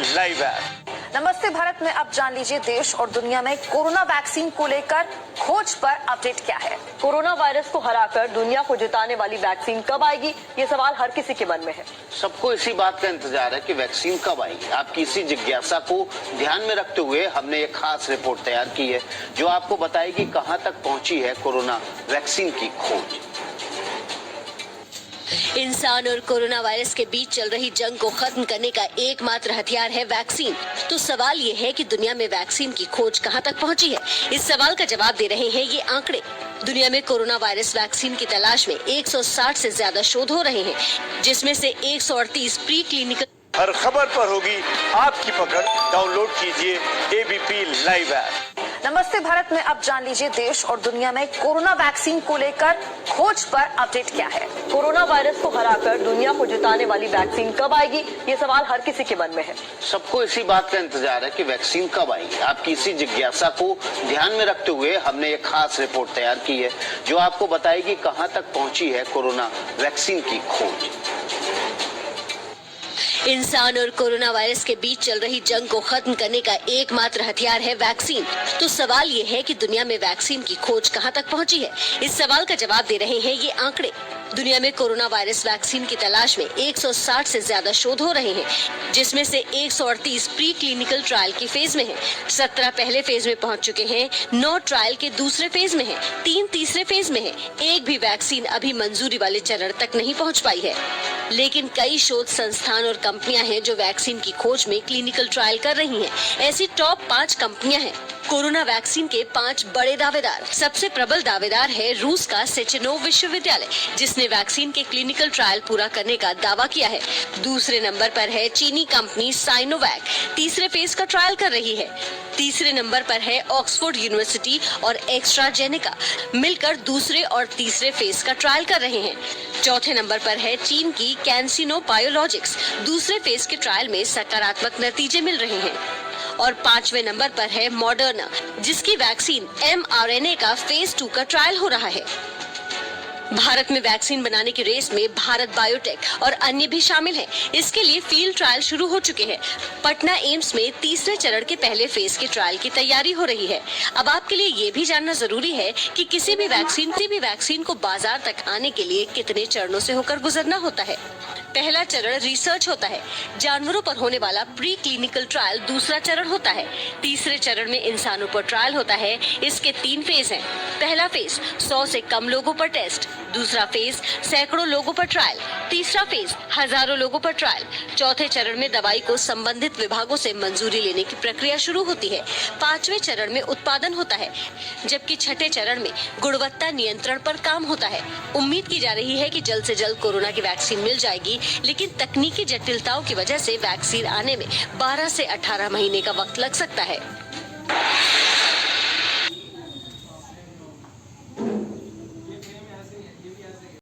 Live app. नमस्ते भारत में अब जान लीजिए देश और दुनिया में कोरोना वैक्सीन को लेकर खोज पर अपडेट क्या है। कोरोना वायरस को हराकर दुनिया को जिताने वाली वैक्सीन कब आएगी, ये सवाल हर किसी के मन में है। सबको इसी बात का इंतजार है कि वैक्सीन कब आएगी। आपकी इसी जिज्ञासा को ध्यान में रखते हुए हमने एक खास रिपोर्ट तैयार की है जो आपको बताएगी कहां तक पहुंची है कोरोना वैक्सीन की खोज। इंसान और कोरोना वायरस के बीच चल रही जंग को खत्म करने का एकमात्र हथियार है वैक्सीन। तो सवाल ये है कि दुनिया में वैक्सीन की खोज कहां तक पहुंची है। इस सवाल का जवाब दे रहे हैं ये आंकड़े। दुनिया में कोरोना वायरस वैक्सीन की तलाश में 160 से ज्यादा शोध हो रहे हैं, जिसमें से 138 प्री क्लिनिकल। हर खबर पर होगी आपकी पकड़। डाउनलोड कीजिए एबीपी लाइव ऐप। नमस्ते भारत में अब जान लीजिए देश और दुनिया में कोरोना वैक्सीन को लेकर खोज पर अपडेट क्या है। कोरोना वायरस को हराकर दुनिया को जिताने वाली वैक्सीन कब आएगी, ये सवाल हर किसी के मन में है। सबको इसी बात का इंतजार है कि वैक्सीन कब आएगी। आपकी इसी जिज्ञासा को ध्यान में रखते हुए हमने एक खास रिपोर्ट तैयार की है जो आपको बताएगी कहां तक पहुंची है कोरोना वैक्सीन की खोज। इंसान और कोरोना वायरस के बीच चल रही जंग को खत्म करने का एकमात्र हथियार है वैक्सीन। तो सवाल ये है कि दुनिया में वैक्सीन की खोज कहां तक पहुंची है। इस सवाल का जवाब दे रहे हैं ये आंकड़े। दुनिया में कोरोना वायरस वैक्सीन की तलाश में 160 से ज्यादा शोध हो रहे हैं, जिसमें से 138 प्री क्लिनिकल ट्रायल की फेज में है। 17 पहले फेज में पहुंच चुके हैं, 9 ट्रायल के दूसरे फेज में है, 3 तीसरे फेज में है। एक भी वैक्सीन अभी मंजूरी वाले चरण तक नहीं पहुंच पाई है। लेकिन कई शोध संस्थान और कंपनियां हैं जो वैक्सीन की खोज में क्लिनिकल ट्रायल कर रही हैं। ऐसी टॉप 5 कंपनियां हैं। कोरोना वैक्सीन के 5 बड़े दावेदार। सबसे प्रबल दावेदार है रूस का सेचेनोव विश्वविद्यालय, जिसने वैक्सीन के क्लिनिकल ट्रायल पूरा करने का दावा किया है। दूसरे नंबर पर है चीनी कंपनी साइनोवैक, तीसरे फेज का ट्रायल कर रही है। तीसरे नंबर पर है ऑक्सफोर्ड यूनिवर्सिटी और एक्स्ट्राजेनेका, मिलकर दूसरे और तीसरे फेज का ट्रायल कर रहे हैं। चौथे नंबर पर है चीन की कैंसिनो बायोलॉजिक्स, दूसरे फेज के ट्रायल में सकारात्मक नतीजे मिल रहे हैं। और 5वें नंबर पर है मॉडर्ना, जिसकी वैक्सीन mRNA का फेज 2 का ट्रायल हो रहा है। भारत में वैक्सीन बनाने की रेस में भारत बायोटेक और अन्य भी शामिल हैं। इसके लिए फील्ड ट्रायल शुरू हो चुके हैं। पटना एम्स में तीसरे चरण के पहले फेज के ट्रायल की तैयारी हो रही है। अब आपके लिए ये भी जानना जरूरी है कि किसी भी वैक्सीन को बाजार तक आने के लिए कितने चरणों से होकर गुजरना होता है। पहला चरण रिसर्च होता है। जानवरों पर होने वाला प्री क्लिनिकल ट्रायल दूसरा चरण होता है। तीसरे चरण में इंसानों पर ट्रायल होता है। इसके 3 फेज हैं। पहला फेज 100 से कम लोगों पर टेस्ट, दूसरा फेज सैकड़ों लोगों पर ट्रायल, तीसरा फेज हजारों लोगों पर ट्रायल। चौथे चरण में दवाई को संबंधित विभागों से मंजूरी लेने की प्रक्रिया शुरू होती है। 5वें चरण में उत्पादन होता है, जबकि छठे चरण में गुणवत्ता नियंत्रण पर काम होता है। उम्मीद की जा रही है कि जल्द से जल्द कोरोना की वैक्सीन मिल जाएगी, लेकिन तकनीकी जटिलताओं की वजह से वैक्सीन आने में 12 से 18 महीने का वक्त लग सकता है।